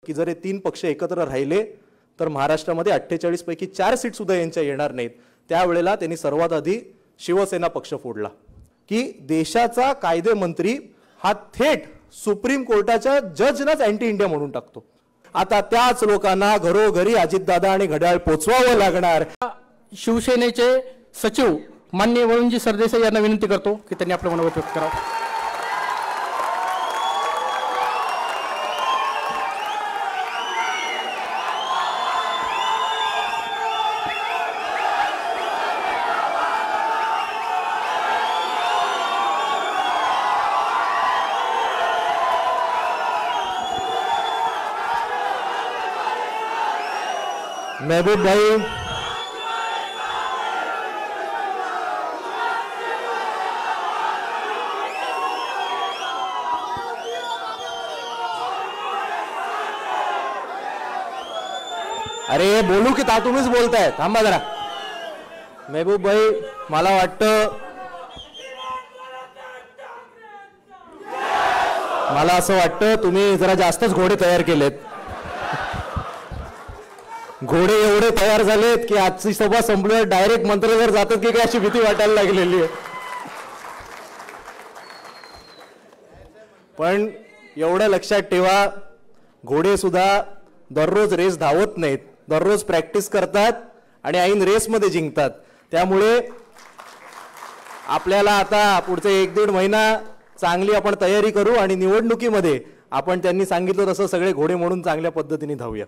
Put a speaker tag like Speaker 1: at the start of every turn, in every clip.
Speaker 1: की जर हे तीन पक्ष एकत्र राहिले तर महाराष्ट्रामध्ये 48 पैकी 4 सीट सुद्धा यांच्या येणार नाहीत। त्यावेळेला त्यांनी सर्वात आधी शिवसेना पक्ष फोडला की देशाचा कायदे मंत्री हा थेट सुप्रीम कोर्टाच्या जजनाच अँटी इंडिया म्हणून टाकतो। आता त्याच लोकांना घरोघरी अजितदादा आणि घड्याळ पोचवावं लागणार।
Speaker 2: शिवसेनेचे सचिव माननीय वरुणजी सरदेसाई यांना विनंती करतो की त्यांनी आपलं मनोगत व्यक्त करावं।
Speaker 1: महबूब भाई, अरे बोलू की तुम्हीच बोलताय, थांबा जरा। महबूब भाई, मला असं वाटतं तुम्ही जरा जास्तच घोडे तयार केलेत। घोडे एवढे तयार झालेत की आजची सभा संपल्यावर डायरेक्ट मंत्र्यावर जातात की काय अशी भीती वाटायला लागलेली आहे। पण एवढं लक्षात ठेवा, घोडे सुद्धा दररोज रेस धावत नाहीत, दररोज प्रॅक्टिस करतात आणि ऐन रेस मध्ये जिंकतात। त्यामुळे आपल्याला आता पुढचे 1-1.5 महिना चांगली आपण तयारी करू आणि निवडणुकीमध्ये आपण त्यांनी सांगितलं तसं सगळे घोडे म्हणून चांगल्या पद्धतीने धावूया।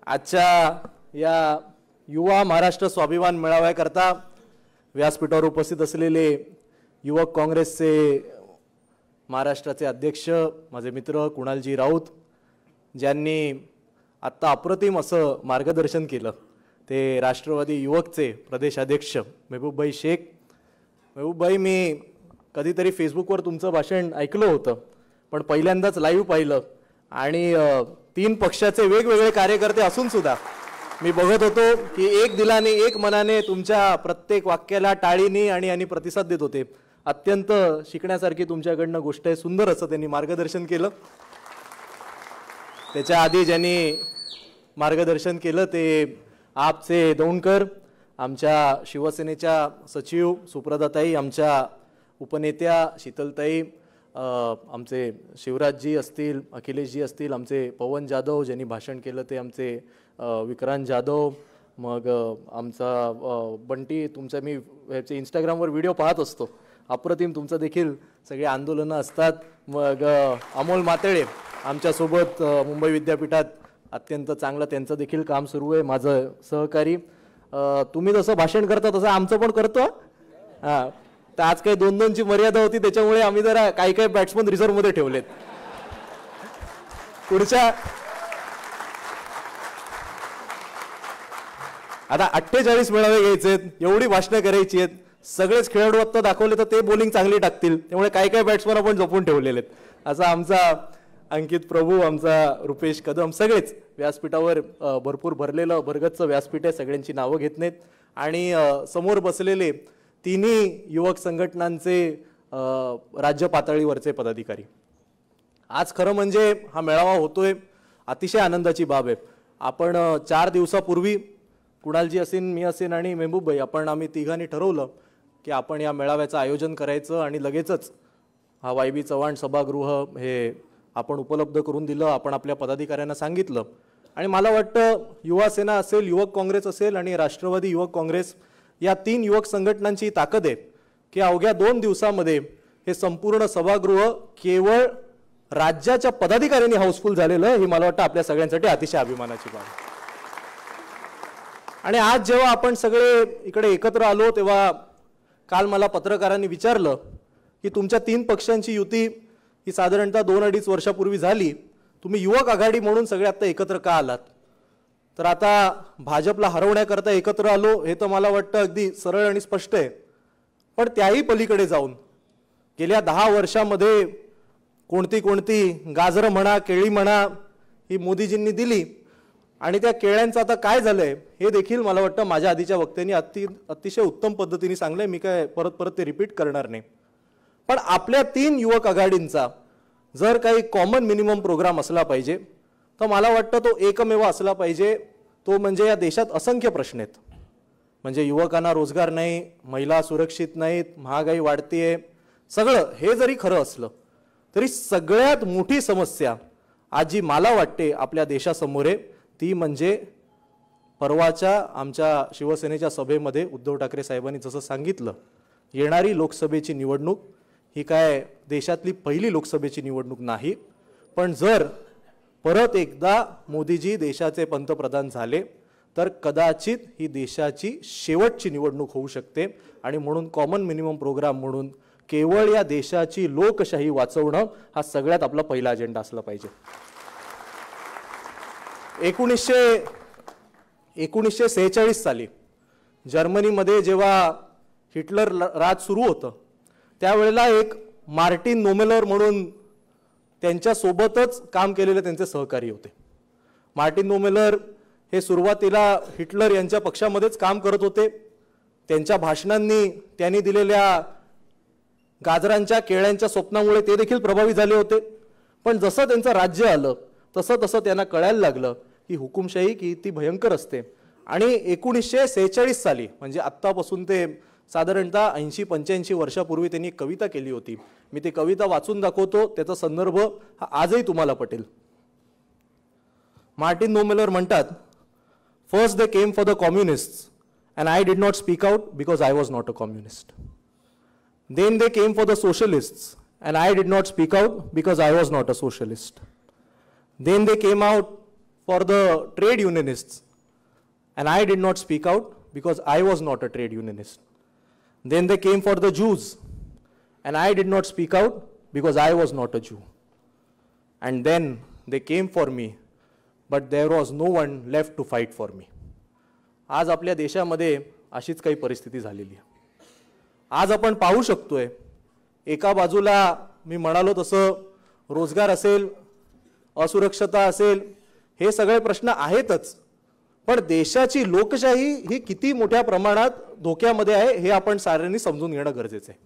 Speaker 1: आजच्या या युवा महाराष्ट्र स्वाभिमान मेळाव्याकरता व्यासपीठावर उपस्थित असलेले युवक काँग्रेसचे महाराष्ट्राचे अध्यक्ष माझे मित्र कुणालजी राऊत, ज्यांनी आत्ता अप्रतिम असं मार्गदर्शन केलं, ते राष्ट्रवादी युवकचे प्रदेशाध्यक्ष महबूब भाई शेख। महबूब भाई, मी कधीतरी फेसबुकवर तुमचं भाषण ऐकलं होतं, पण पहिल्यांदाच लाईव्ह पाहिलं आणि 3 पक्षाचे वेगवेगळे कार्यकर्ते असून सुद्धा मी बघत होतो की एक दिलाने एक मनाने तुमच्या प्रत्येक वाक्याला टाळीनी आणि प्रतिसाद देत होते। अत्यंत शिकण्यासारखी तुमच्याकडनं गोष्ट आहे, सुंदर असं त्यांनी मार्गदर्शन केलं। त्याच्या आधी ज्यांनी मार्गदर्शन केलं ते आपचे दौंडकर, आमच्या शिवसेनेच्या सचिव सुप्रदाताई, आमच्या उपनेत्या शीतलताई, आमचे शिवराजजी असतील, अखिलेशजी असतील, आमचे पवन जाधव ज्यांनी भाषण केलं ते आमचे विक्रांत जाधव, मग आमचा बंटी, तुमचा मी ह्याचे इंस्टाग्रामवर व्हिडिओ पाहत असतो, अप्रतिम तुमचं देखील सगळे आंदोलनं असतात। मग अमोल मातेळे आमच्यासोबत मुंबई विद्यापीठात अत्यंत चांगलं त्यांचं देखील काम सुरू आहे, माझं सहकारी। तुम्ही जसं भाषण करता तसं आमचं पण करतो। हां, तर आज काही 2-2ची मर्यादा होती, त्याच्यामुळे आम्ही जरा काही बॅट्समन रिझर्व्ह मध्ये ठेवलेत। पुढच्या आता 48 मेळावे घ्यायचे, एवढी भाषणं करायची आहेत, सगळेच खेळाडू आता दाखवले तर ते बॉलिंग चांगली टाकतील, त्यामुळे काही बॅट्समन आपण जपून ठेवलेले आहेत। असा आमचा अंकित प्रभू, आमचा रुपेश कदम, सगळेच व्यासपीठावर भरपूर भरलेलं भरगच्च व्यासपीठ आहे, सगळ्यांची नावं घेत नाहीत। आणि समोर बसलेले तिन्ही युवक संघटनांचे राज्य पातळीवरचे पदाधिकारी, आज खरं म्हणजे हा मेळावा होतोय, अतिशय आनंदाची बाब आहे। आपण 4 दिवसापूर्वी कुणालजी असेन, मी असेन आणि महबूब भाई, आम्ही तिघांनी ठरवलं की आपण या मेळाव्याचं आयोजन करायचं आणि लगेचच हा वाय.बी. चव्हाण सभागृह हे आपण उपलब्ध करून दिलं, आपण आपल्या पदाधिकाऱ्यांना सांगितलं। आणि मला वाटतं युवा सेना असेल, युवक काँग्रेस असेल आणि राष्ट्रवादी युवक काँग्रेस या 3 युवक संघटनांची ताकद आहे की अवघ्या 2 दिवसामध्ये हे संपूर्ण सभागृह केवळ राज्याच्या पदाधिकाऱ्यांनी हाऊसफुल झालेलं आहे, ही मला वाटतं आपल्या सगळ्यांसाठी अतिशय अभिमानाची बाब आहे। आणि आज जेव्हा आपण सगळे इकडे एकत्र आलो तेव्हा काल मला पत्रकारांनी विचारलं की तुमच्या 3 पक्षांची युती ही साधारणतः 2-2.5 वर्षापूर्वी झाली, तुम्ही युवक आघाडी म्हणून सगळे आता एकत्र का आलात? तर आता भाजपला हरवण्याकरता एकत्र आलो हे तर मला वाटतं अगदी सरळ आणि स्पष्ट आहे। पण त्याही पलीकडे जाऊन गेल्या 10 वर्षामध्ये कोणती गाजरं म्हणा, केळी म्हणा ही मोदीजींनी दिली आणि त्या केळ्यांचं आता काय झालंय हे देखील मला वाटतं माझ्या आधीच्या वक्त्यांनी अतिशय उत्तम पद्धतीने सांगलंय, मी काय परत ते रिपीट करणार नाही। पण आपल्या 3 युवक आघाडींचा जर काही कॉमन मिनिमम प्रोग्राम असला पाहिजे, तर मला वाटतं तो एकमेव असला पाहिजे, तो म्हणजे या देशात असंख्य प्रश्न आहेत, म्हणजे युवकांना रोजगार नाही, महिला सुरक्षित नाहीत, महागाई वाढतीये, सगळं हे जरी खरं असलं तरी सगळ्यात मोठी समस्या आज जी मला वाटते आपल्या देशासमोर आहे ती म्हणजे परवाच्या आमच्या शिवसेनेच्या सभेमध्ये उद्धव ठाकरे साहेबांनी जसं सांगितलं, येणारी लोकसभेची निवडणूक ही काय देशातली पहिली लोकसभेची निवडणूक नाही, पण जर परत एकदा मोदीजी देशाचे पंतप्रधान झाले तर कदाचित ही देशाची शेवटची निवडणूक होऊ शकते. आणि म्हणून कॉमन मिनिमम प्रोग्राम म्हणून केवळ या देशाची लोकशाही वाचवणं हा सगळ्यात आपला पहिला अजेंडा असला पाहिजे. 1946 साली जर्मनीमध्ये जेव्हा हिटलर राज सुरू होतं त्यावेळेला एक मार्टिन नोमेलर म्हणून त्यांच्या सोबतच काम केलेले त्यांचे सहकारी होते. मार्टिन नोमेलर हे सुरुवातीला हिटलर यांच्या पक्षामध्येच काम करत होते. त्यांच्या भाषणांनी त्यांनी दिलेल्या गाजरांच्या केळ्यांच्या स्वप्नामुळे ते देखील प्रभावी झाले होते. पण जसं त्यांचं राज्य आलं तसं तसं त्यांना कळायला लागलं की हुकुमशाही किती भयंकर असते. आणि 1946 साली म्हणजे आत्तापासून ते साधारणतः 80-85 वर्षापूर्वी त्यांनी एक कविता केली होती. मी ती कविता वाचून दाखवतो, त्याचा संदर्भ हा आजही तुम्हाला पटेल. मार्टिन नोमेलर म्हणतात, first they came for the communists and I did not speak out because I was not a communist. Then they came for the socialists and I did not speak out because I was not a socialist. Then they came out for the trade unionists and I did not speak out because I was not a trade unionist. Then they came for the Jews and I did not speak out because I was not a Jew. And then they came for me but there was no one left to fight for me. आज आपल्या देशामध्ये अशीच काही परिस्थिती झालेली आहे. आज आपण पाहू शकतोय एका बाजूला मी म्हणालो तसं रोजगार असेल, असुरक्षता असेल, हे सगळे प्रश्न आहेतच, पण देशाची लोकशाही ही किती मोठ्या प्रमाणात धोक्यामध्ये आहे हे आपण साऱ्यांनी समजून घेणं गरजेचं आहे.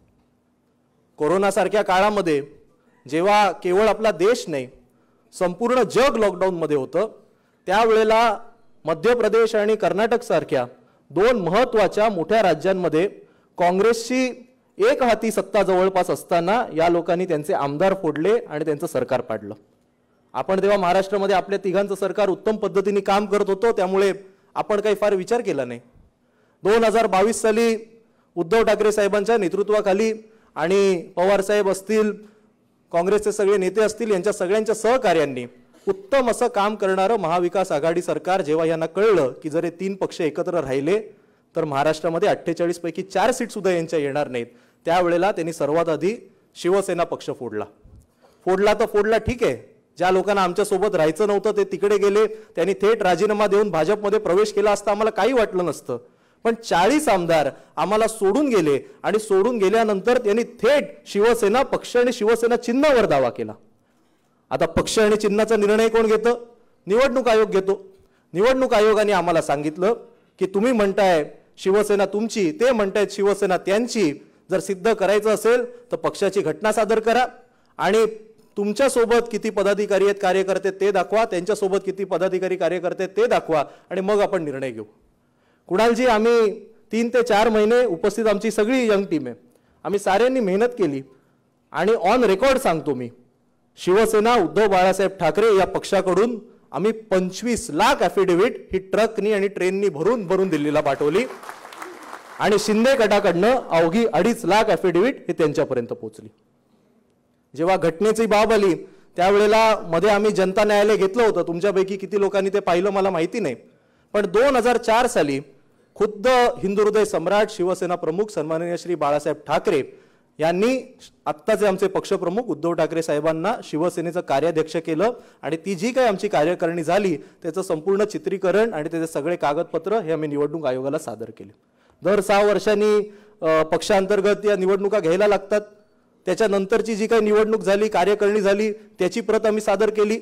Speaker 1: कोरोनासारख्या काळामध्ये जेव्हा केवळ आपला देश नाही संपूर्ण जग लॉकडाऊनमध्ये होतं त्यावेळेला मध्य प्रदेश आणि कर्नाटक सारख्या दोन महत्त्वाच्या मोठ्या राज्यांमध्ये काँग्रेसची एक हाती सत्ता जवळपास असताना या लोकांनी त्यांचे आमदार फोडले आणि त्यांचं सरकार पाडलं. आपण तेव्हा महाराष्ट्रामध्ये आपल्या तिघांचं सरकार उत्तम पद्धतीने काम करत होतं, त्यामुळे आपण काही फार विचार केला नाही. 2022 साली उद्धव ठाकरे साहेबांच्या नेतृत्वाखाली आणि पवार साहेब असतील, काँग्रेसचे सगळे नेते असतील, यांच्या सगळ्यांच्या सहकार्यांनी उत्तम असं काम करणारं महाविकास आघाडी सरकार जेव्हा यांना कळलं की जर हे 3 पक्ष एकत्र राहिले तर महाराष्ट्रामध्ये 48 पैकी 4 सीट सुद्धा यांच्या येणार नाहीत, त्यावेळेला त्यांनी सर्वात आधी शिवसेना पक्ष फोडला. तर फोडला ठीक आहे, ज्या लोकांना आमच्या सोबत राहायचं नव्हतं ते तिकडे गेले, त्यांनी थेट राजीनामा देऊन भाजपमध्ये प्रवेश केला असता आम्हाला काही वाटलं नसतं. पण 40 आमदार आम्हाला सोडून गेले आणि सोडून गेल्यानंतर त्यांनी थेट शिवसेना पक्ष आणि शिवसेना चिन्हावर दावा केला. आता पक्ष आणि चिन्हाचा निर्णय कोण घेतं? निवडणूक आयोग घेतो. निवडणूक आयोगाने आम्हाला सांगितलं की तुम्ही म्हणताय शिवसेना तुमची, ते म्हणतायत शिवसेना त्यांची, जर सिद्ध करायचं असेल तर पक्षाची घटना सादर करा आणि तुमच्या सोबत किती पदाधिकारी आहेत कार्यकर्ते ते दाखवा, त्यांच्या सोबत किती पदाधिकारी कार्यकर्ते ते दाखवा आणि मग आपण निर्णय घेऊ. कुणालजी, आम्ही 3 ते 4 महिने उपस्थित आमची सगळी यंग टीम आहे, आम्ही साऱ्यांनी मेहनत केली आणि ऑन रेकॉर्ड सांगतो मी, शिवसेना उद्धव बाळासाहेब ठाकरे या पक्षाकडून आम्ही 25 लाख ॲफिडेव्हिट ही ट्रकनी आणि ट्रेननी भरून दिल्लीला पाठवली आणि शिंदे गटाकडनं अवघी 2.5 लाख ॲफिडेव्हिट हे त्यांच्यापर्यंत पोहोचली. जेव्हा घटनेची बाब आली त्यावेळेला मध्ये आम्ही जनता न्यायालय घेतलं होतं, तुमच्यापैकी किती लोकांनी ते पाहिलं मला माहिती नाही, पण 2004 साली खुद्द हिंदुहृदय सम्राट शिवसेना प्रमुख सन्माननीय श्री बाळासाहेब ठाकरे यांनी आत्ताचे आमचे पक्षप्रमुख उद्धव ठाकरे साहेबांना शिवसेनेचं कार्याध्यक्ष केलं आणि ती जी काही आमची कार्यकारिणी झाली त्याचं संपूर्ण चित्रीकरण आणि त्याचे सगळे कागदपत्र हे आम्ही निवडणूक आयोगाला सादर केले. दर 6 वर्षांनी पक्षांतर्गत या निवडणुका घ्यायला लागतात. त्याच्यानंतरची जी काही निवडणूक झाली, कार्यकारिणी झाली, त्याची प्रत आम्ही सादर केली.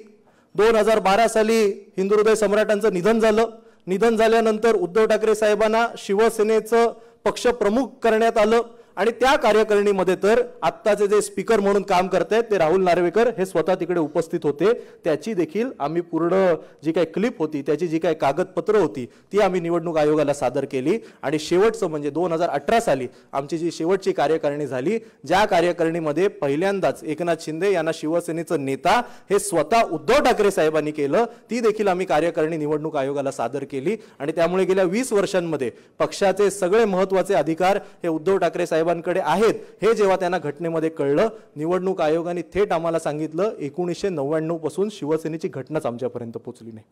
Speaker 1: 2012 साली हिंदुहृदय सम्राटांचं निधन झालं. निधन झाल्यानंतर उद्धव ठाकरे साहेबांना शिवसेनेचं पक्षप्रमुख करण्यात आलं आणि त्या कार्यकारिणीमध्ये तर आत्ताचे जे स्पीकर म्हणून काम करतायत ते राहुल नार्वेकर हे स्वतः तिकडे उपस्थित होते. त्याची देखील आम्ही पूर्ण जी काही क्लिप होती, त्याची जी काही कागदपत्र होती ती आम्ही निवडणूक आयोगाला सादर केली. आणि शेवटचं म्हणजे 2018 साली आमची जी शेवटची कार्यकारिणी झाली, ज्या कार्यकारिणीमध्ये पहिल्यांदाच एकनाथ शिंदे यांना शिवसेनेचं नेता हे स्वतः उद्धव ठाकरे साहेबांनी केलं, ती देखील आम्ही कार्यकारिणी निवडणूक आयोगाला सादर केली. आणि त्यामुळे गेल्या 20 वर्षांमध्ये पक्षाचे सगळे महत्त्वाचे अधिकार हे उद्धव ठाकरे साहेबांकडे आहेत हे जेव्हा त्यांना घटनेमध्ये कळलं, निवडणूक आयोगाने थेट आम्हाला सांगितलं 1999 पासून शिवसेनेची घटनाच आमच्यापर्यंत पोहोचली नाही.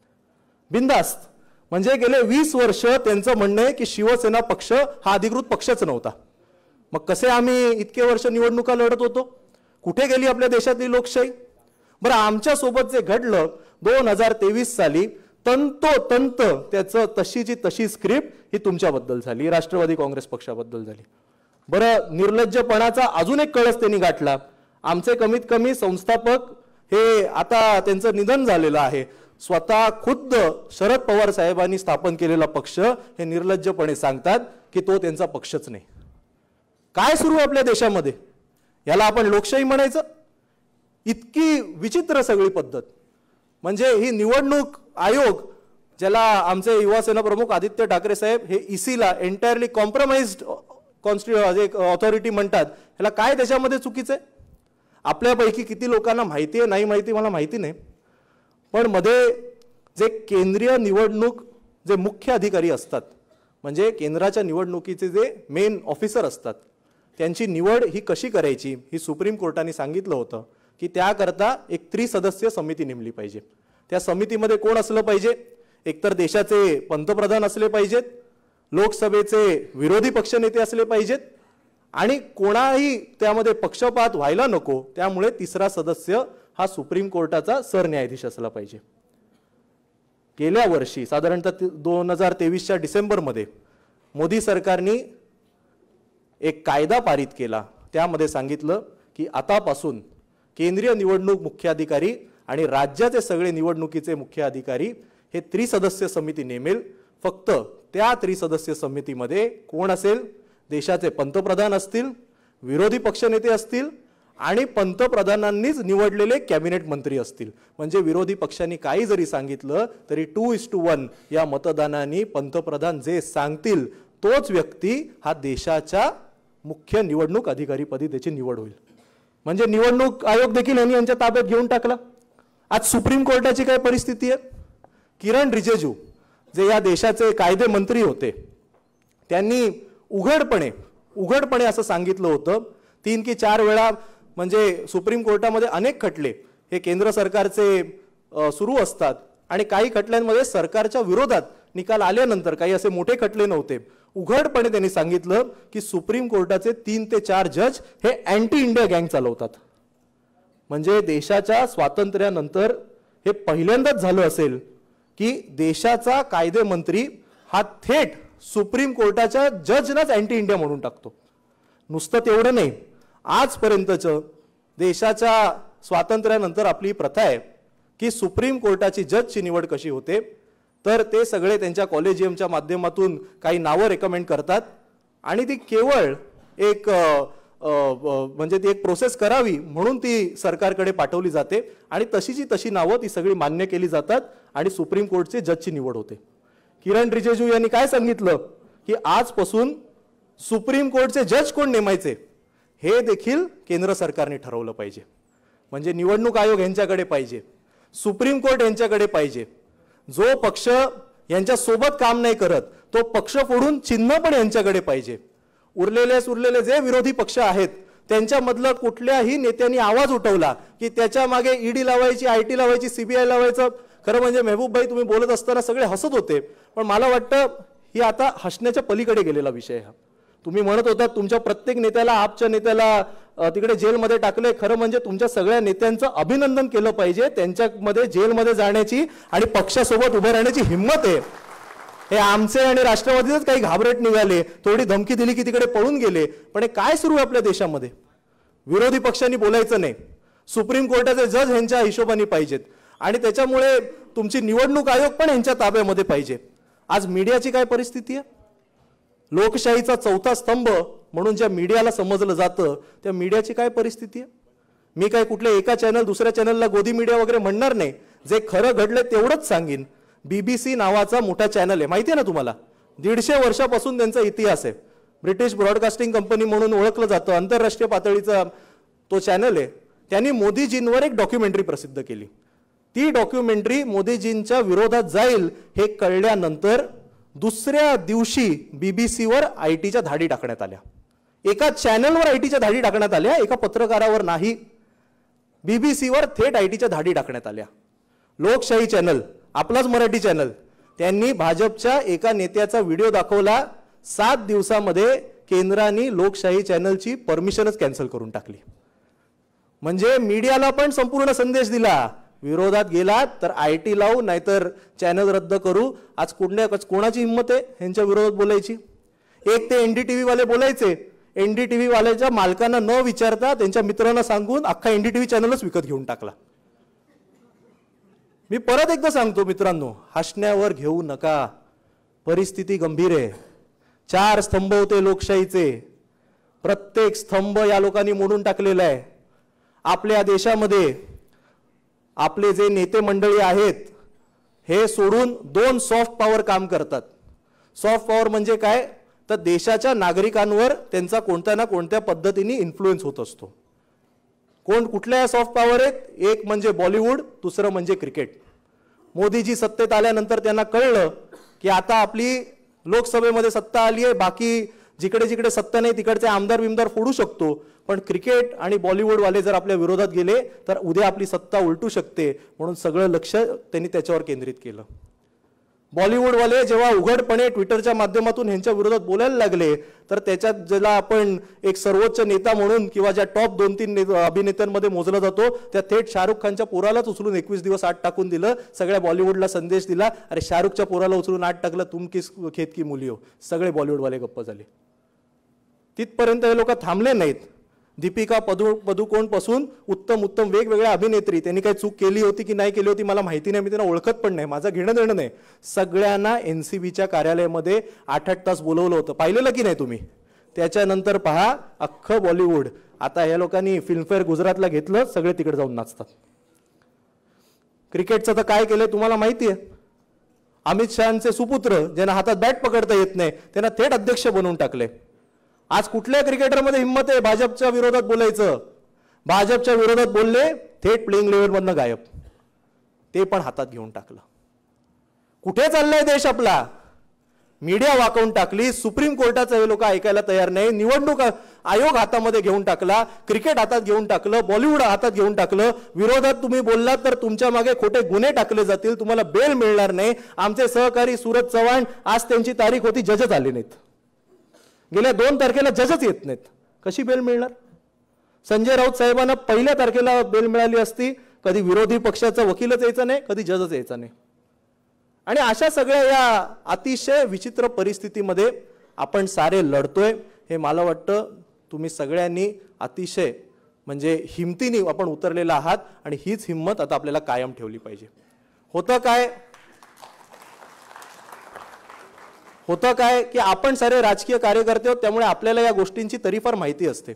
Speaker 1: बिनधास्त. म्हणजे गेले 20 वर्ष त्यांचं म्हणणं आहे की शिवसेना पक्ष हा अधिकृत पक्षच नव्हता. मग कसे आम्ही इतके वर्ष निवडणुका लढत होतो? कुठे गेली आपल्या देशातली लोकशाही? बरं, आमच्या सोबत जे घडलं 2023 साली तंतोतंत त्याचं तशीची तशी स्क्रिप्ट ही तुमच्याबद्दल झाली, राष्ट्रवादी काँग्रेस पक्षाबद्दल झाली. बरं, निर्लज्जपणाचा अजून एक कळस त्यांनी गाठला. आमचे कमीत कमी संस्थापक हे आता त्यांचं निधन झालेलं आहे, स्वतः खुद्द शरद पवार साहेबांनी स्थापन केलेला पक्ष हे निर्लज्जपणे सांगतात की तो त्यांचा पक्षच नाही. काय सुरू आहे आपल्या देशामध्ये? याला आपण लोकशाही म्हणायचं? इतकी विचित्र सगळी पद्धत. म्हणजे ही निवडणूक आयोग, ज्याला आमचे युवासेना प्रमुख आदित्य ठाकरे साहेब हे ईसीला एंटायरली कॉम्प्रोमाइज्ड ऑथॉरिटी म्हणतात, ह्याला काय त्याच्यामध्ये चुकीचं आहे? आपल्यापैकी किती लोकांना माहिती आहे नाही माहिती मला माहिती नाही, पण मध्ये जे केंद्रीय निवडणूक जे मुख्य अधिकारी असतात, म्हणजे केंद्राच्या निवडणुकीचे जे मेन ऑफिसर असतात, त्यांची निवड ही कशी करायची ही सुप्रीम कोर्टाने सांगितलं होतं की त्याकरता एक त्रिसदस्यीय समिती नेमली पाहिजे. त्या समितीमध्ये कोण असलं पाहिजे? एकतर देशाचे पंतप्रधान असले पाहिजेत, लोकसभेचे विरोधी पक्षनेते असले पाहिजेत आणि कोणाही त्यामध्ये पक्षपात व्हायला नको, त्यामुळे तिसरा सदस्य हा सुप्रीम कोर्टाचा सरन्यायाधीश असला पाहिजे. गेल्या वर्षी साधारणतः 2023च्या डिसेंबरमध्ये मोदी सरकारने एक कायदा पारित केला. त्यामध्ये सांगितलं की आतापासून केंद्रीय निवडणूक मुख्य अधिकारी आणि राज्याचे सगळे निवडणुकीचे मुख्य अधिकारी हे त्रिसदस्यीय समिती नेमेल. फक्त त्या त्रिसदस्यीय समितीमध्ये कोण असेल? देशाचे पंतप्रधान असतील, विरोधी पक्षनेते असतील आणि पंतप्रधानांनीच निवडलेले कॅबिनेट मंत्री असतील. म्हणजे विरोधी पक्षांनी काही जरी सांगितलं तरी 2:1 या मतदानाने पंतप्रधान जे सांगतील तोच व्यक्ती हा देशाच्या मुख्य निवडणूक अधिकारीपदी त्याची निवड होईल. म्हणजे निवडणूक आयोग देखील यांनी यांच्या ताब्यात घेऊन टाकला. आज सुप्रीम कोर्टाची काय परिस्थिती आहे? किरण रिजिजू जे या देशाचे कायदे मंत्री होते, त्यांनी उघडपणे असं सांगितलं होतं 3 की 4 वेळा, म्हणजे सुप्रीम कोर्टामध्ये अनेक खटले हे केंद्र सरकारचे सुरू असतात आणि काही खटल्यांमध्ये सरकारच्या विरोधात निकाल आल्यानंतर, काही असे मोठे खटले नव्हते, उघडपणे त्यांनी सांगितलं की सुप्रीम कोर्टाचे 3 ते 4 जज हे अँटी इंडिया गँग चालवतात. म्हणजे देशाच्या स्वातंत्र्यानंतर हे पहिल्यांदाच झालं असेल की देशाचा कायदे मंत्री हा थेट सुप्रीम कोर्टाच्या जजनाच अँटी इंडिया म्हणून टाकतो. नुसतं तेवढं नाही, आजपर्यंतचं देशाच्या स्वातंत्र्यानंतर आपली प्रथा आहे की सुप्रीम कोर्टाची जजची निवड कशी होते, तर ते सगळे त्यांच्या कॉलेजियमच्या माध्यमातून काही नावं रेकमेंड करतात आणि ती केवळ एक म्हणजे ती एक प्रोसेस करावी म्हणून ती सरकारकडे पाठवली जाते आणि तशीची तशी नावं ती सगळी मान्य केली जातात आणि सुप्रीम कोर्टचे जजची निवड होते. किरण रिजिजू यांनी काय सांगितलं की आजपासून सुप्रीम कोर्टचे जज कोण नेमायचे हे देखील केंद्र सरकारने ठरवलं पाहिजे. म्हणजे निवडणूक आयोग यांच्याकडे पाहिजे, सुप्रीम कोर्ट यांच्याकडे पाहिजे. जो पक्ष यांच्या सोबत काम नाही करत तो पक्ष फोडून चिन्ह पण यांच्याकडे पाहिजे. उरलेले जे विरोधी पक्ष आहेत त्यांच्यामधलं कुठल्याही नेत्यांनी आवाज उठवला की त्याच्या मागे ईडी लावायची, आयटी लावायची, सीबीआय लावायचं, खरं म्हणजे मेहबूब भाई तुम्ही बोलत असताना सगळे हसत होते, पण मला वाटतं ही आता हसण्याच्या पलीकडे गेलेला विषय हा. तुम्ही म्हणत होता तुमच्या प्रत्येक नेत्याला, आपच्या नेत्याला तिकडे जेलमध्ये टाकले. खरं म्हणजे तुमच्या सगळ्या नेत्यांचं अभिनंदन केलं पाहिजे. त्यांच्यामध्ये जेलमध्ये जाण्याची आणि पक्षासोबत उभं राहण्याची हिंमत आहे. हे आमचे आणि राष्ट्रवादीच काही घाबरट निघाले, थोडी धमकी दिली की तिकडे पळून गेले. पण हे काय सुरू आहे आपल्या देशामध्ये? विरोधी पक्षांनी बोलायचं नाही, सुप्रीम कोर्टाचे जज यांच्या हिशोबाने पाहिजेत आणि त्याच्यामुळे तुमची निवडणूक आयोग पण यांच्या ताब्यामध्ये पाहिजे. आज मीडियाची काय परिस्थिती आहे? लोकशाहीचा चौथा स्तंभ म्हणून ज्या मीडियाला समजलं जातं त्या मीडियाची काय परिस्थिती आहे. मी काय कुठल्या एका चॅनल दुसऱ्या चॅनलला गोदी मीडिया वगैरे म्हणणार नाही, जे खरं घडलं तेवढंच सांगेन. BBC नावाचा मोठा चॅनल आहे, माहिती आहे ना तुम्हाला, 150 वर्षापासून त्यांचा इतिहास आहे. ब्रिटिश ब्रॉडकास्टिंग कंपनी म्हणून ओळखलं जातं, आंतरराष्ट्रीय पातळीचा तो चॅनल आहे. त्यांनी मोदीजींवर एक डॉक्युमेंटरी प्रसिद्ध केली. ती डॉक्युमेंटरी मोदीजींच्या विरोधात जाईल हे कळल्यानंतर दुसऱ्या दिवशी BBCवर ITच्या धाडी टाकण्यात आल्या. एका चॅनलवर ITच्या धाडी टाकण्यात आल्या, एका पत्रकारावर नाही. BBCवर थेट ITच्या धाडी टाकण्यात आल्या. लोकशाही चॅनल, आपलाच मराठी चॅनल, त्यांनी भाजपच्या एका नेत्याचा व्हिडिओ दाखवला. 7 दिवसामध्ये केंद्राने लोकशाही चॅनलची परमिशनच कॅन्सल करून टाकली. म्हणजे मीडियाला पण संपूर्ण संदेश दिला, विरोधात गेलात तर IT लावू नाहीतर चॅनल रद्द करू. आज कोणाची हिंमत आहे यांच्या विरोधात बोलायची. एक ते NDTV वाले बोलायचे, NDTV वाल्याच्या मालकांना न विचारता त्यांच्या मित्रांना सांगून अख्खा NDTV चॅनलच विकत घेऊन टाकला. मी परत एकदा सांगतो मित्रांनो, हसण्यावर घेऊ नका, परिस्थिती गंभीर आहे. 4 स्तंभ होते लोकशाहीचे, प्रत्येक स्तंभ या लोकांनी मोडून टाकलेला आहे. आपल्या देशामध्ये आपले जे नेते मंडळी आहेत हे सोडून 2 सॉफ्ट पॉवर काम करतात. सॉफ्ट पॉवर म्हणजे काय, तर देशाच्या नागरिकांवर त्यांचा कोणत्या ना कोणत्या पद्धतीने इन्फ्लुएन्स होत असतो. कुठल्या सॉफ्ट पॉवर आहेत, एक म्हणजे बॉलिवूड, दुसरं म्हणजे क्रिकेट. मोदीजी सत्तेत आल्यानंतर त्यांना कळलं की आता आपली लोकसभेमध्ये सत्ता आली आहे, बाकी जिकडे जिकडे सत्ता नाही तिकडचे आमदार बिमदार फोडू शकतो, पण क्रिकेट आणि बॉलिवूडवाले जर आपल्या विरोधात गेले तर उद्या आपली सत्ता उलटू शकते. म्हणून सगळं लक्ष त्यांनी त्याच्यावर केंद्रित केलं. बॉलिवूडवाले जेव्हा उघडपणे ट्विटरच्या माध्यमातून ह्यांच्या विरोधात बोलायला लागले तर त्याच्यात ज्याला आपण एक सर्वोच्च नेता म्हणून किंवा ज्या टॉप 2-3 अभिनेत्यांमध्ये मोजला जातो त्या थेट शाहरुख खानच्या पोरालाच उचलून 21 दिवस आत टाकून दिलं. सगळ्या बॉलिवूडला संदेश दिला, अरे शाहरुखच्या पोराला उचलून आत टाकलं, तुम किस खेत की मुली हो. सगळे बॉलिवूडवाले गप्प झाले. तिथपर्यंत हे लोक थांबले नाहीत. दीपिका पदुकोण पासून उत्तम वेगवेगळ्या अभिनेत्री, त्यांनी काही चूक केली होती की नाही केली होती मला माहिती नाही, मी त्यांना ओळखत पण नाही, माझं घेणं देणं नाही. सगळ्यांना NCBच्या कार्यालयामध्ये 8-8 तास बोलवलं होतं, पाहिलेलं की नाही तुम्ही. त्याच्यानंतर पहा अख्खं बॉलिवूड आता या लोकांनी फिल्मफेअर गुजरातला घेतलं, सगळे तिकडे जाऊन नाचतात. क्रिकेटचं तर काय केलंय तुम्हाला माहिती आहे. अमित शहाचे सुपुत्र ज्यांना हातात बॅट पकडता येत नाही त्यांना थेट अध्यक्ष बनवून टाकले. आज कुठल्या क्रिकेटरमध्ये हिंमत आहे भाजपच्या विरोधात बोलायचं. भाजपच्या विरोधात बोलले, थेट प्लेइंग लेव्हलमधनं गायब. ते पण हातात घेऊन टाकलं. कुठे चाललाय देश आपला. मीडिया वाकवून टाकली, सुप्रीम कोर्टाचं हे लोक ऐकायला तयार नाही, निवडणूक आयोग हातामध्ये घेऊन टाकला, क्रिकेट हातात घेऊन टाकलं, बॉलिवूड हातात घेऊन टाकलं. विरोधात तुम्ही बोललात तर तुमच्या मागे खोटे गुन्हे टाकले जातील, तुम्हाला बेल मिळणार नाही. आमचे सहकारी सूरज चव्हाण, आज त्यांची तारीख होती, जजच आले नाहीत. गेल्या 2 तारखेला जजच येत नाहीत, कशी बेल मिळणार. संजय राऊत साहेबांना 1 तारखेला बेल मिळाली असती, कधी विरोधी पक्षाचा वकीलच यायचा नाही, कधी जजच यायचा नाही. आणि अशा सगळ्या या अतिशय विचित्र परिस्थितीमध्ये आपण सारे लढतोय. हे मला वाटतं तुम्ही सगळ्यांनी अतिशय म्हणजे हिमतीने आपण उतरलेला आहात आणि हीच हिंमत आता आपल्याला कायम ठेवली पाहिजे. होतं काय की आपण सारे राजकीय कार्यकर्ते आहोत, त्यामुळे आपल्याला या गोष्टींची तरीफार माहिती असते.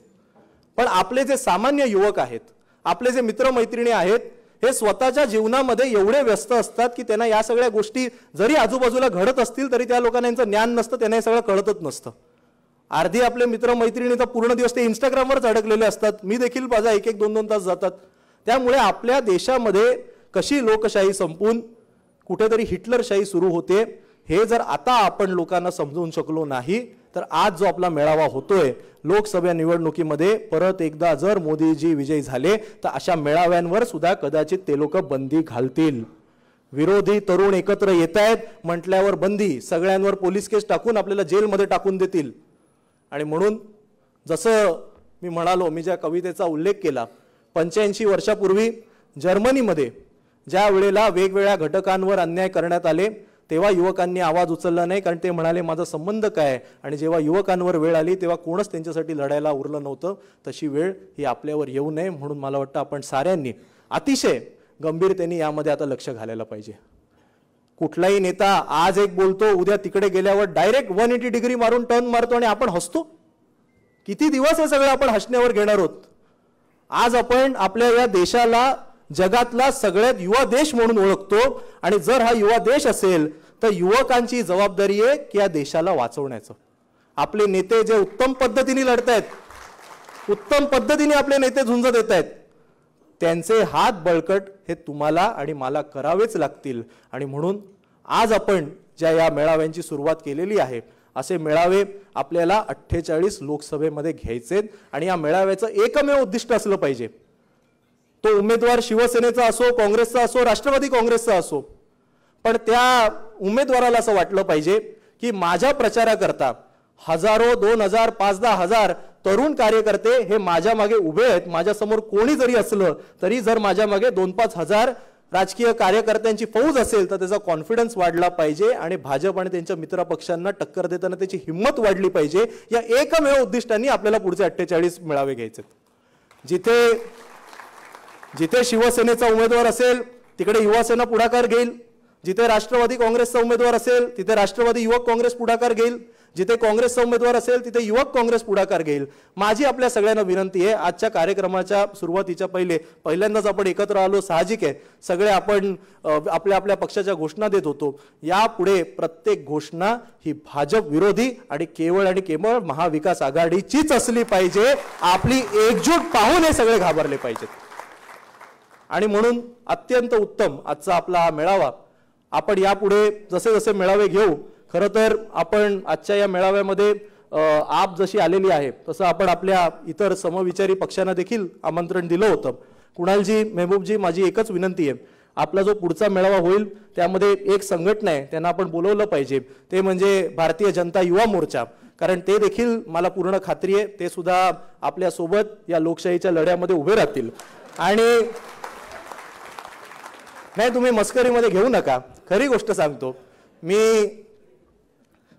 Speaker 1: पण आपले जे सामान्य युवक आहेत, आपले जे मित्रमैत्रिणी आहेत, हे स्वतःच्या जीवनामध्ये एवढे व्यस्त असतात की त्यांना या सगळ्या गोष्टी जरी आजूबाजूला घडत असतील तरी त्या लोकांना यांचं ज्ञान नसतं, त्यांना हे सगळं कळतच नसतं. अर्धी आपले मित्रमैत्रिणी तर पूर्ण दिवस ते इंस्टाग्रामवरच अडकलेले असतात. मी देखील माझा 1-1, 2-2 तास जातात. त्यामुळे आपल्या देशामध्ये कशी लोकशाही संपून कुठेतरी हिटलरशाही सुरू होते हे जर आता आपण लोकांना समजून शकलो नाही तर आज जो आपला मेळावा होतोय लोकसभा निवडणुकीमध्ये परत एकदा जर मोदीजी विजयी झाले तर अशा मेळाव्यांवर सुद्धा कदाचित ते लोक बंदी घालतील. विरोधी तरुण एकत्र येत आहेत म्हटल्यावर बंदी, सगळ्यांवर पोलीस केस टाकून आपल्याला जेलमध्ये टाकून देतील. आणि म्हणून जसं मी म्हणालो, मी ज्या कवितेचा उल्लेख केला, 85 वर्षापूर्वी जर्मनीमध्ये ज्या वेळेला वेगवेगळ्या घटकांवर अन्याय करण्यात आले तेव्हा युवकांनी आवाज उचलला नाही, कारण ते म्हणाले माझा संबंध काय. आणि जेव्हा युवकांवर वेळ आली तेव्हा कोणच त्यांच्यासाठी लढायला उरलं नव्हतं. तशी वेळ ही आपल्यावर येऊ नये म्हणून मला वाटतं आपण साऱ्यांनी अतिशय गंभीरतेने यामध्ये आता लक्ष घालायला पाहिजे. कुठलाही नेता आज एक बोलतो, उद्या तिकडे गेल्यावर डायरेक्ट 180 डिग्री मारून टर्न मारतो आणि आपण हसतो. किती दिवस हे सगळं आपण हसण्यावर घेणार आहोत? आज आपण आपल्या या देशाला जगातला सगळ्यात युवा देश म्हणून ओळखतो, आणि जर हा युवा देश असेल तर युवकांची जबाबदारी आहे की या देशाला वाचवण्याचं. आपले नेते जे उत्तम पद्धतीने लढतायत, उत्तम पद्धतीने आपले नेते झुंज देत आहेत, त्यांचे हात बळकट हे तुम्हाला आणि मला करावेच लागतील. आणि म्हणून आज आपण ज्या या मेळाव्यांची सुरुवात केलेली आहे, असे मेळावे आपल्याला 48 लोकसभेमध्ये घ्यायचे, आणि या मेळाव्याचं एकमेव उद्दिष्ट असलं पाहिजे, तो उमेदवार शिवसेनेचा असो, काँग्रेसचा असो, राष्ट्रवादी काँग्रेसचा असो, पण त्या उमेदवाराला असं वाटलं पाहिजे की माझ्या प्रचाराकरता हजारो, 2000, 5,000 तरुण कार्यकर्ते हे माझ्या मागे उभे आहेत. माझ्यासमोर कोणी जरी असलं तरी जर माझ्या मागे 2-5 हजार राजकीय कार्यकर्त्यांची फौज असेल तर त्याचा कॉन्फिडन्स वाढला पाहिजे, आणि भाजप आणि त्यांच्या मित्र पक्षांना टक्कर देताना त्याची हिंमत वाढली पाहिजे. या एकमेव उद्दिष्टांनी आपल्याला पुढचे 48 मेळावे घ्यायचे. जिथे जिथे शिवसेनेचा उमेदवार असेल तिकडे युवासेना पुढाकार घेईल, जिथे राष्ट्रवादी काँग्रेसचा उमेदवार असेल तिथे राष्ट्रवादी युवक काँग्रेस पुढाकार घेईल, जिथे काँग्रेसचा उमेदवार असेल तिथे युवक काँग्रेस पुढाकार घेईल. माझी आपल्या सगळ्यांना विनंती आहे, आजच्या कार्यक्रमाच्या सुरुवातीच्या पहिल्यांदाच आपण एकत्र आलो, साहजिक आहे, सगळे आपण आपल्या आपल्या पक्षाच्या घोषणा देत होतो. यापुढे प्रत्येक घोषणा ही भाजप विरोधी आणि केवळ महाविकास आघाडीचीच असली पाहिजे. आपली एकजूट पाहून हे सगळे घाबरले पाहिजेत. आणि म्हणून अत्यंत उत्तम आजचा आपला हा मेळावा. आपण यापुढे जसे जसे मेळावे घेऊ, खरं तर आपण आजच्या या मेळाव्यामध्ये आप जशी आलेली आहे तसं आपण आपल्या इतर समविचारी पक्षांना देखील आमंत्रण दिलं होतं. कुणालजी, मेहबूबजी, माझी एकच विनंती आहे, आपला जो पुढचा मेळावा होईल त्यामध्ये एक संघटना आहे त्यांना आपण बोलवलं पाहिजे, ते म्हणजे भारतीय जनता युवा मोर्चा. कारण ते देखील मला पूर्ण खात्री आहे ते सुद्धा आपल्या सोबत या लोकशाहीच्या लढ्यामध्ये उभे राहतील. आणि नाही, तुम्ही मस्करीमध्ये घेऊ नका, खरी गोष्ट सांगतो.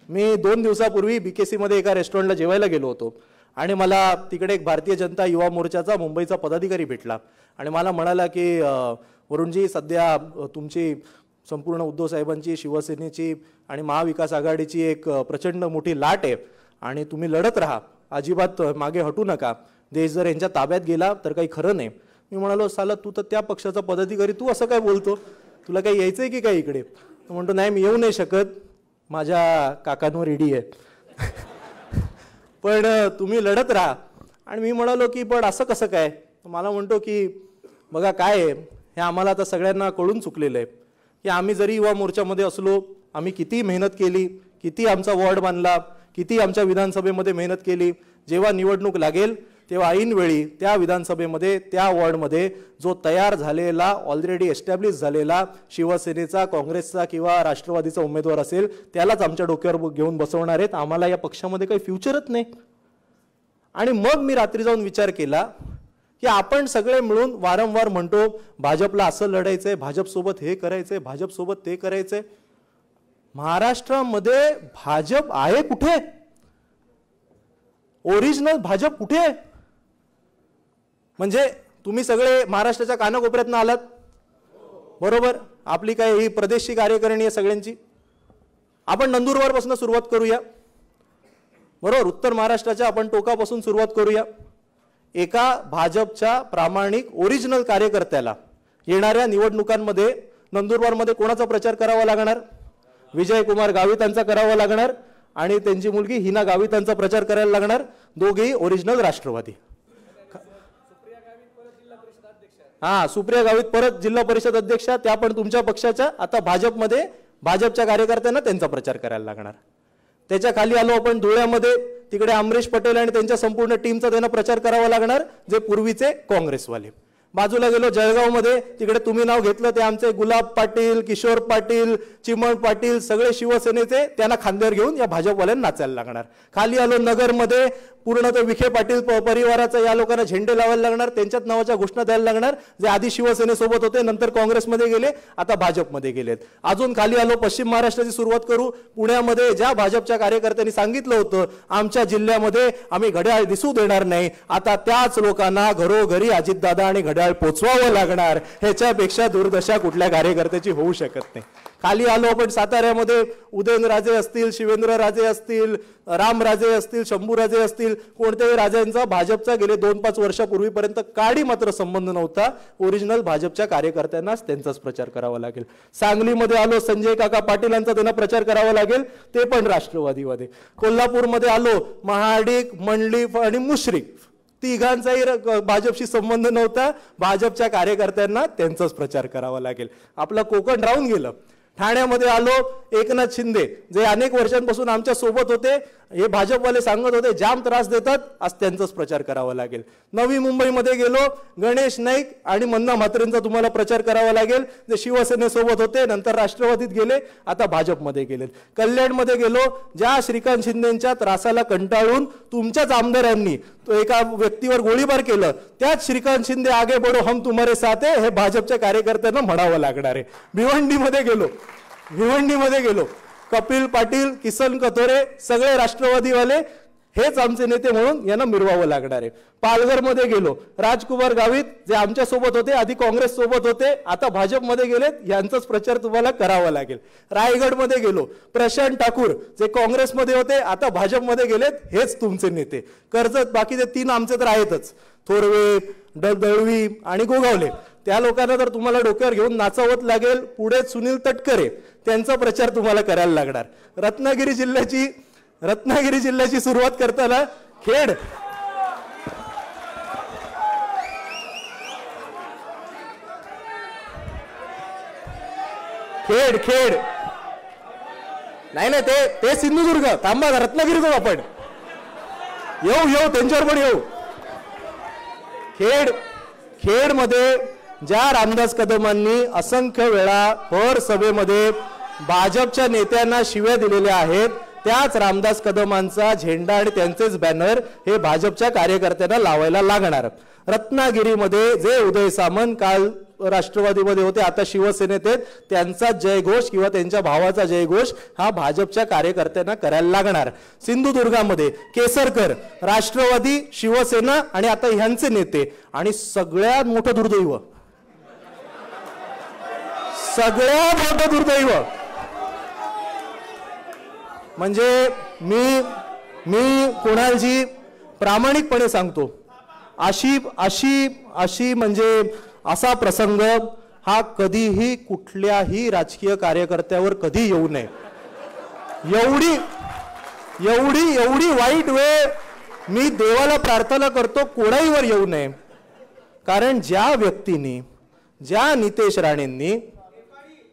Speaker 1: मी 2 दिवसापूर्वी BKC मध्ये एका रेस्टॉरंटला जेवायला गेलो होतो, आणि मला तिकडे एक भारतीय जनता युवा मोर्चाचा मुंबईचा पदाधिकारी भेटला, आणि मला म्हणाला की वरुणजी, सध्या तुमची संपूर्ण उद्धव साहेबांची, शिवसेनेची आणि महाविकास आघाडीची एक प्रचंड मोठी लाट आहे, आणि तुम्ही लढत राहा, अजिबात मागे हटू नका. देश जर यांच्या ताब्यात गेला तर काही खरं नाही. मी म्हणालो, साला तू तर त्या पक्षाचा पदाधिकारी, तू असं काय बोलतो, तुला काही यायचंय की काय इकडे? तो म्हणतो, नाही मी येऊ नाही शकत, माझ्या काकांवर ईडी आहे. पण तुम्ही लढत राहा. आणि मी म्हणालो की पण असं कसं काय? मला म्हणतो की बघा काय आहे, हे आम्हाला आता सगळ्यांना कळून चुकलेलं आहे की आम्ही जरी युवा मोर्चामध्ये असलो, आम्ही किती मेहनत केली, किती आमचा वॉर्ड बांधला, किती आमच्या विधानसभेमध्ये मेहनत केली, जेव्हा निवडणूक लागेल तेव्हा ऐनवेळी त्या विधानसभेमध्ये, त्या वॉर्डमध्ये जो तयार झालेला, ऑलरेडी एस्टॅब्लिश झालेला शिवसेनेचा, काँग्रेसचा किंवा राष्ट्रवादीचा उमेदवार असेल त्यालाच आमच्या डोक्यावर घेऊन बसवणार आहेत. आम्हाला या पक्षामध्ये काही फ्युचरच नाही. आणि मग मी रात्री जाऊन विचार केला की आपण सगळे मिळून वारंवार म्हणतो भाजपला असं लढायचंय, भाजपसोबत हे करायचंय, भाजपसोबत ते करायचंय. महाराष्ट्रामध्ये भाजप आहे कुठे? ओरिजिनल भाजप कुठे आहे? म्हणजे तुम्ही सगळे महाराष्ट्राच्या कानाकोपऱ्यातनं आलात, बरोबर? आपली काय ही प्रदेशची कार्यकारिणी आहे सगळ्यांची. आपण नंदुरबारपासून सुरुवात करूया, बरोबर? उत्तर महाराष्ट्राच्या आपण टोकापासून सुरुवात करूया. एका भाजपच्या प्रामाणिक ओरिजिनल कार्यकर्त्याला येणाऱ्या निवडणुकांमध्ये नंदुरबारमध्ये कोणाचा प्रचार करावा लागणार? विजयकुमार गावितांचा करावा लागणार, आणि त्यांची मुलगी हिना गावितांचा प्रचार करायला लागणार. दोघेही ओरिजिनल राष्ट्रवादी. सुप्रिया गावित परत जिल्हा परिषद अध्यक्षा, त्या पण तुमच्या पक्षाच्या. आता भाजपमध्ये भाजपच्या कार्यकर्त्यांना त्यांचा प्रचार करायला लागणार. त्याच्या खाली आलो आपण धुळ्यामध्ये, तिकडे अमरीश पटेल आणि त्यांच्या संपूर्ण टीमचा त्यांना प्रचार करावा लागणार, जे पूर्वीचे काँग्रेसवाले. बाजूला गेलो जळगावमध्ये, तिकडे तुम्ही नाव घेतलं ते आमचे गुलाब पाटील, किशोर पाटील, चिमण पाटील, सगळे शिवसेनेचे, त्यांना खांद्यावर घेऊन या भाजपवाल्यांना नाचायला लागणार. खाली आलो नगरमध्ये, पूर्ण तो विखे पाटील परिवाराचा या लोकांना झेंडे लावायला लागणार, त्यांच्याच नावाच्या घोषणा द्यायला लागणार, जे आधी शिवसेनेसोबत होते, नंतर काँग्रेसमध्ये गेले, आता भाजपमध्ये गेलेत. अजून खाली आलो पश्चिम महाराष्ट्राची सुरुवात करू. पुण्यामध्ये ज्या भाजपच्या कार्यकर्त्यांनी सांगितलं होतं आमच्या जिल्ह्यामध्ये आम्ही घड्याळ दिसू देणार नाही, आता त्याच लोकांना घरोघरी अजितदादा आणि घड्याळ पोचवावं लागणार. ह्याच्यापेक्षा दुर्दशा कुठल्या कार्यकर्त्याची होऊ शकत नाही. खाली आलो आपण साताऱ्यामध्ये उदयनराजे असतील, शिवेंद्रराजे असतील, रामराजे असतील, शंभूराजे असतील, कोणत्याही राजांचा भाजपचा गेले 2-5 वर्षापूर्वीपर्यंत काडी मात्र संबंध नव्हता. ओरिजिनल भाजपच्या कार्यकर्त्यांनाच त्यांचाच प्रचार करावा लागेल. सांगलीमध्ये आलो, संजय काका पाटीलांचा त्यांना प्रचार करावा लागेल, ते पण राष्ट्रवादीमध्ये. कोल्हापूरमध्ये आलो, महाडिक, मंडलिक आणि मुश्रीफ तिघांचाही भाजपशी संबंध नव्हता. भाजपच्या कार्यकर्त्यांना त्यांचाच प्रचार करावा लागेल. आपलं कोकण राहून गेलं. ठाण्यामध्ये आलो, एकनाथ शिंदे जे अनेक वर्षांपासून आमच्या सोबत होते, हे भाजपवाले सांगत होते जाम त्रास देतात, आज त्यांचाच प्रचार करावा लागेल. नवी मुंबईमध्ये गेलो, गणेश नाईक आणि मन्ना म्हात्रेंचा तुम्हाला प्रचार करावा लागेल, जे शिवसेनेसोबत होते, नंतर राष्ट्रवादीत गेले, आता भाजपमध्ये गेले. कल्याणमध्ये गेलो, ज्या श्रीकांत शिंदेच्या त्रासाला कंटाळून तुमच्याच आमदारांनी एका व्यक्तीवर गोळीबार केलं, त्याच श्रीकांत शिंदे आगे बढो हम तुम्हारे साथ है, हे भाजपच्या कार्यकर्त्यांना म्हणावं लागणार आहे. भिवंडीमध्ये गेलो, कपिल पाटील, किसन कथोरे सगळे राष्ट्रवादीवाले, हेच आमचे नेते म्हणून यांना मिरवावं लागणार आहे. पालघरमध्ये गेलो, राजकुमार गावित जे आमच्या सोबत होते, आधी काँग्रेस सोबत होते, आता भाजपमध्ये गेलेत, यांचाच प्रचार तुम्हाला करावा लागेल. रायगडमध्ये गेलो, प्रशांत ठाकूर जे काँग्रेसमध्ये होते, आता भाजपमध्ये गेलेत, हेच तुमचे नेते. कर्जत, बाकीचे 3 आमचे तर आहेतच, थोरवे, दळवी आणि गोगावले. त्या लोकांना तर तुम्हाला डोक्यावर घेऊन नाचावत लागेल. पुढे सुनील तटकरे, त्यांचा प्रचार तुम्हाला करायला लागणार. रत्नागिरी जिल्ह्याची सुरुवात करताना खेड, नाही ते सिंधुदुर्ग, थांबा, रत्नागिरी जाऊ आपण, येऊ त्यांच्यावर पण येऊ. खेडमध्ये ज्या रामदास कदमांनी असंख्य वेळा भर सभेमध्ये भाजपच्या नेत्यांना शिव्या दिलेल्या आहेत, त्याच रामदास कदमांचा झेंडा आणि त्यांचेच बॅनर हे भाजपच्या कार्यकर्त्यांना लावायला लागणार. रत्नागिरीमध्ये जे उदय सामंत काल राष्ट्रवादीमध्ये होते, आता शिवसेनेत आहेत, त्यांचा जयघोष किंवा त्यांच्या भावाचा जयघोष हा भाजपच्या कार्यकर्त्यांना करायला लागणार. सिंधुदुर्गामध्ये केसरकर, राष्ट्रवादी, शिवसेना आणि आता ह्यांचे नेते. आणि सगळ्यात मोठं दुर्दैव म्हणजे मी कुणालजी प्रामाणिकपणे सांगतो, अशी म्हणजे असा प्रसंग हा कधीही कुठल्याही राजकीय कार्यकर्त्यावर कधी येऊ नये. एवढी वाईट वेळ मी देवाला प्रार्थना करतो कोणाहीवर येऊ नये. कारण ज्या व्यक्तींनी, ज्या नितेश राणेंनी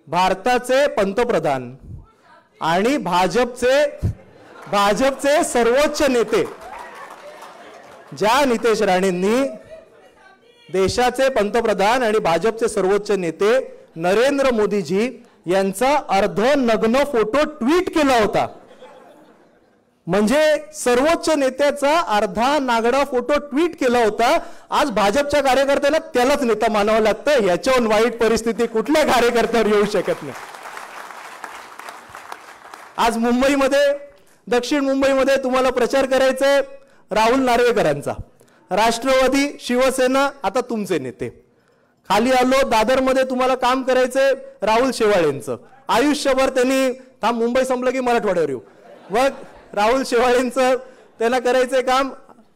Speaker 1: भारताचे पंतप्रधान आणि भाजपचे सर्वोच्च नेते, ज्या नितेश राणेंनी देशाचे पंतप्रधान आणि भाजपचे सर्वोच्च नेते नरेंद्र मोदीजी यांचा अर्धनग्न फोटो ट्विट केला होता, म्हणजे सर्वोच्च नेत्याचा अर्धा नागडा फोटो ट्विट केला होता, आज भाजपच्या कार्यकर्त्याला त्यालाच नेता मानावं लागतं. याच्याहून वाईट परिस्थिती कुठल्या कार्यकर्त्यावर येऊ शकत नाही. आज मुंबईमध्ये, दक्षिण मुंबईमध्ये तुम्हाला प्रचार करायचा आहे राहुल नार्वेकरांचा. राष्ट्रवादी, शिवसेना आता तुमचे नेते. खाली आलो, दादरमध्ये तुम्हाला काम करायचंय राहुल शेवाळेंचं. आयुष्यभर त्यांनी मुंबई संपलं की मराठवाड्यावर येऊ, मग राहुल शेवाळेंचं त्यांना करायचंय काम,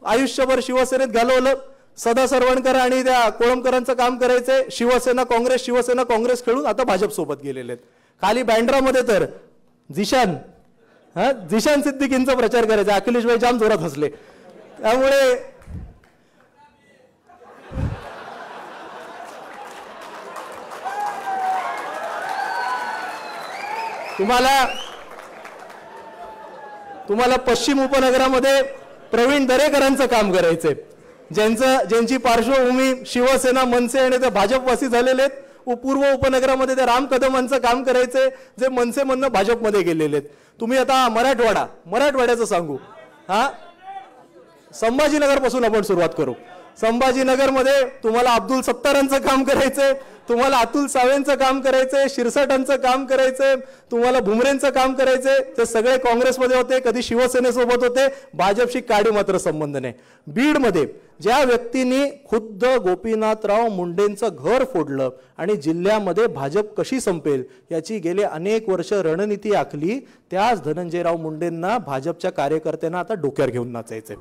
Speaker 1: आयुष्यभर शिवसेनेत घालवलं. सदा सरवणकर आणि त्या कोळंबकरांचं काम करायचंय, शिवसेना काँग्रेस खेळून आता भाजप सोबत गेलेले आहेत. खाली बँड्रामध्ये तर जिशान सिद्दीकींचा प्रचार करायचा. अखिलेशभाई जाम जोरात हसले. त्यामुळे तुम्हाला पश्चिम उपनगरामध्ये प्रवीण दरेकरांचं काम करायचंय, ज्यांची पार्श्वभूमी शिवसेना, मनसे आणि ते भाजपवासी झालेले आहेत. पूर्व उपनगरामध्ये त्या राम कदमांचं काम करायचंय, जे मनसेमधनं भाजपमध्ये गेलेले आहेत. तुम्ही आता मराठवाड्याचं सांगू, संभाजीनगर पासून आपण सुरुवात करू. संभाजीनगरमध्ये तुम्हाला अब्दुल सत्तारांचं काम करायचंय, तुम्हाला अतुल सावेंचं काम करायचंय, शिरसाटांचं काम करायचंय, तुम्हाला भुमरेंचं काम करायचंय. ते सगळे काँग्रेसमध्ये होते, कधी शिवसेनेसोबत होते, भाजपशी काडी मात्र संबंध नाही. बीडमध्ये ज्या व्यक्तींनी खुद्द गोपीनाथराव मुंडेंचं घर फोडलं आणि जिल्ह्यामध्ये भाजप कशी संपेल याची गेले अनेक वर्ष रणनीती आखली, त्याच धनंजयराव मुंडेंना भाजपच्या कार्यकर्त्यांना आता डोक्यावर घेऊन नाचायचे।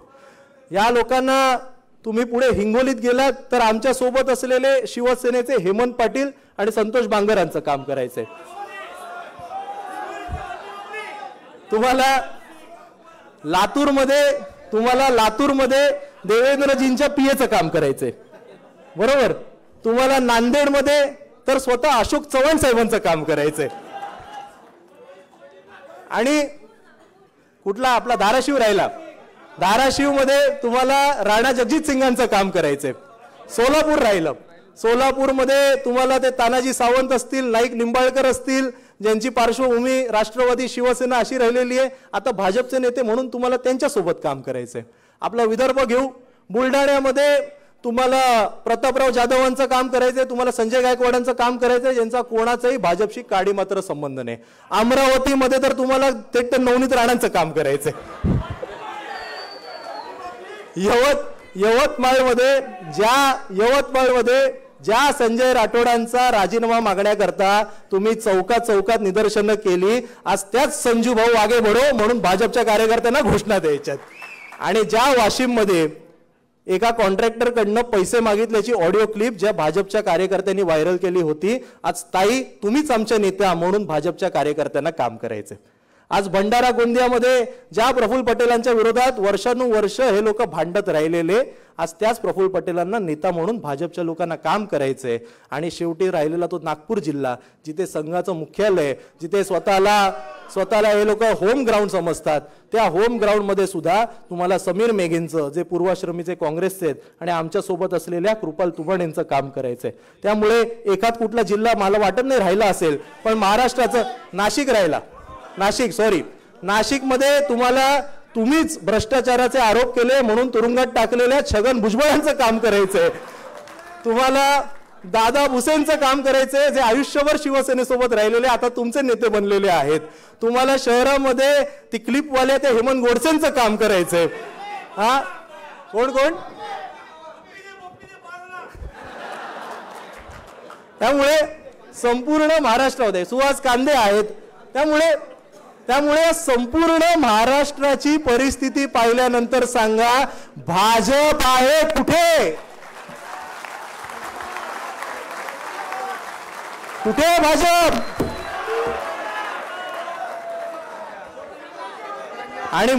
Speaker 1: या लोकांना तुम्ही पुढे हिंगोलीत गेलात तर आमच्या सोबत असलेले शिवसेनेचे हेमंत पाटील आणि संतोष बांगरांचं काम करायचंय। तुम्हाला लातूरमध्ये देवेंद्रजींच्या पीएचं काम करायचंय, बरोबर। तुम्हाला नांदेडमध्ये तर स्वतः अशोक चव्हाण साहेबांचं काम करायचंय, आणि कुठला आपला धाराशिव राहिला, धाराशिवमध्ये तुम्हाला राणा जगजित सिंगांचं काम करायचंय। सोलापूर राहिलं, सोलापूरमध्ये तुम्हाला ते तानाजी सावंत असतील, नाईक निंबाळकर असतील, ज्यांची पार्श्वभूमी राष्ट्रवादी शिवसेना अशी राहिलेली आहे, आता भाजपचे नेते म्हणून तुम्हाला त्यांच्यासोबत काम करायचंय। आपला विदर्भ घेऊ, बुलढाण्यामध्ये तुम्हाला प्रतापराव जाधवांचं काम करायचंय, तुम्हाला संजय गायकवाडांचं काम करायचंय, ज्यांचा कोणाचाही भाजपशी काडी मात्र संबंध नाही। अमरावतीमध्ये तर तुम्हाला थेट नवनीत राणांचं काम करायचंय। यवतमाळमध्ये ज्या संजय राठोडांचा राजीनामा मागण्याकरता तुम्ही चौकात निदर्शनं केली, आज त्याच संजू भाऊ आगे बढो म्हणून भाजपच्या कार्यकर्त्यांना घोषणा द्यायच्यात। आणि ज्या वाशिममध्ये एका कॉन्ट्रॅक्टरकडनं पैसे मागितल्याची ऑडिओ क्लिप ज्या भाजपच्या कार्यकर्त्यांनी व्हायरल केली होती, आज ताई तुम्हीच आमच्या नेत्या म्हणून भाजपच्या कार्यकर्त्यांना काम करायचं। आज भंडारा गोंदियामध्ये ज्या प्रफुल्ल पटेलांच्या विरोधात वर्षानुवर्ष हे लोक भांडत राहिलेले, आज त्याच प्रफुल्ल पटेलांना नेता म्हणून भाजपच्या लोकांना काम करायचंय। आणि शेवटी राहिलेला तो नागपूर जिल्हा, जिथे संघाचं मुख्यालय, जिथे स्वतःला हे लोक होम ग्राउंड समजतात, त्या होम ग्राउंडमध्ये सुद्धा तुम्हाला समीर मेघेंचं, जे पूर्वाश्रमीचे काँग्रेसचे आहेत, आणि आमच्या सोबत असलेल्या कृपाल तुभण यांचं काम करायचंय। त्यामुळे एखाद कुठला जिल्हा मला वाटत नाही राहिला असेल, पण महाराष्ट्राचं नाशिकमध्ये तुम्हीच भ्रष्टाचाराचे आरोप केले म्हणून तुरुंगात टाकलेल्या छगन भुजबळांचं काम करायचंय। तुम्हाला दादा भुसेंचं काम करायचंय, जे आयुष्यभर शिवसेनेसोबत राहिलेले आता तुमचे नेते बनलेले आहेत। तुम्हाला शहरामध्ये ती क्लिपवाल्या ते हेमंत गोडसेंचं काम करायचंय। हा कोण त्यामुळे संपूर्ण महाराष्ट्रामध्ये सुहास कांदे आहेत। त्यामुळे संपूर्ण महाराष्ट्राची परिस्थिती पाहिल्यानंतर सांगा, भाजप आहे कुठे? कुठे भाजप? आणि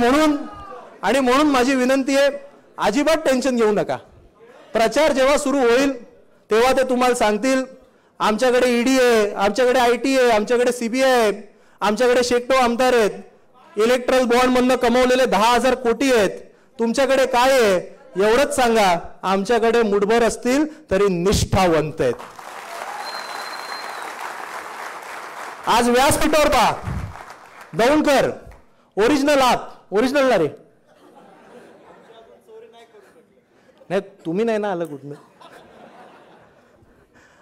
Speaker 1: म्हणून माझी विनंती आहे, अजिबात टेन्शन घेऊ नका। प्रचार जेव्हा सुरू होईल तेव्हा ते तुम्हाला सांगतील, आमच्याकडे ईडी आहे, आमच्याकडे आयटी आहे, आमच्याकडे सीबीआय आहे, आमच्याकडे शेकडो आमदार आहेत, इलेक्ट्रल बॉन्ड मधनं कमवलेले 10,000 कोटी आहेत, तुमच्याकडे काय आहे एवढंच सांगा। आमच्याकडे मुठभर असतील तरी निष्ठावंत आहेत। आज व्यासपीठावर पहा, दौंडकर ओरिजिनल ना रे? नाही तुम्ही नाही ना आलं कुठनं?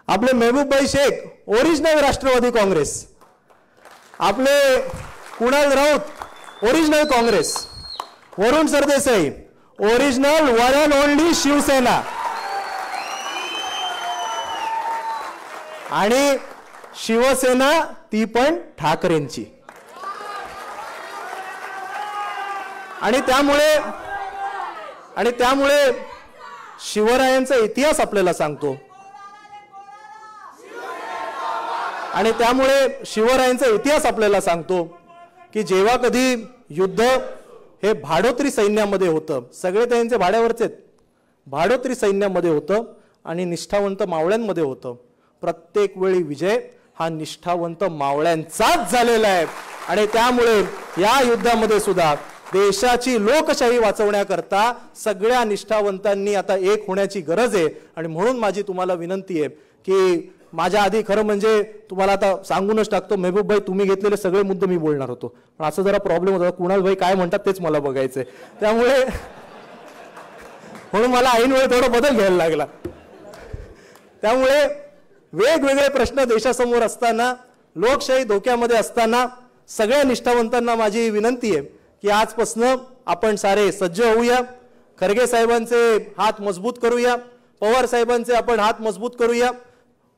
Speaker 1: आपले महबूबभाई शेख ओरिजिनल राष्ट्रवादी काँग्रेस, आपले Kunal Raut original Congress, Varun Sardesai original one and only Shivsena, आणि शिवसेना ती पण ठाकरेंची। आणि त्यामुळे शिवरायांचा इतिहास आपल्याला सांगतो, की जेव्हा कधी युद्ध हे भाडोत्री सैन्यामध्ये होतं, सगळे त्यांचे भाड्यावरचे भाडोत्री सैन्यामध्ये होतं आणि निष्ठावंत मावळ्यांमध्ये होतं, प्रत्येक वेळी विजय हा निष्ठावंत मावळ्यांचाच झालेला आहे। आणि त्यामुळे या युद्धामध्ये सुद्धा देशाची लोकशाही वाचवण्याकरता सगळ्या निष्ठावंतांनी आता एक होण्याची गरज आहे। आणि म्हणून माझी तुम्हाला विनंती आहे की माझ्या आधी खरं म्हणजे तुम्हाला आता सांगूनच टाकतो, महबूब भाई तुम्ही घेतलेले सगळे मुद्दे मी बोलणार होतो, पण असं जरा प्रॉब्लेम होता, कुणाल भाई काय म्हणतात तेच मला बघायचंय, त्यामुळे म्हणून मला ऐन वेळी थोडा बदल घ्यायला लागला। त्यामुळे वेगवेगळे प्रश्न देशासमोर असताना, लोकशाही धोक्यामध्ये असताना सगळ्या निष्ठावंतांना माझी विनंती आहे की आजपासून आपण सारे सज्ज होऊया, खरगे साहेबांचे हात मजबूत करूया, पवार साहेबांचे आपण हात मजबूत करूया,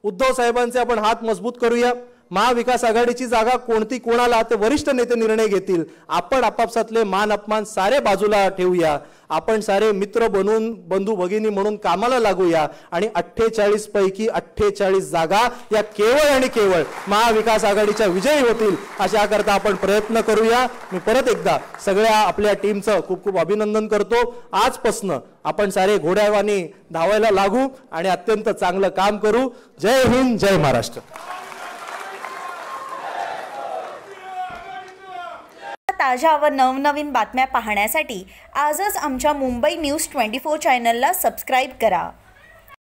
Speaker 1: उद्धव साहेबांचे आपण हात मजबूत करूया. महाविकास आघाडीची जागा कोणती कोणाला ते वरिष्ठ नेते निर्णय घेतील. आपण आपापसातले मान अपमान सारे बाजूला ठेवूया. आपण सारे मित्र बनून बंधू भगिनी म्हणून कामाला लागूया आणि 48 पैकी 48 जागा या केवळ आणि केवळ महाविकास आघाडीच्या विजयी होतील अशा करता आपण प्रयत्न करूया. मी परत एकदा सगळ्या आपल्या टीमचं खूप खूप अभिनंदन करतो. आजपासून आपण सारे घोड्यावानी धावायला लागू आणि अत्यंत चांगलं काम करू. जय हिंद, जय महाराष्ट्र.
Speaker 3: ताज्या व नवनवीन बातम्या पाहण्यासाठी आजच आमच्या मुंबई न्यूज 24 चॅनलला सबस्क्राईब करा.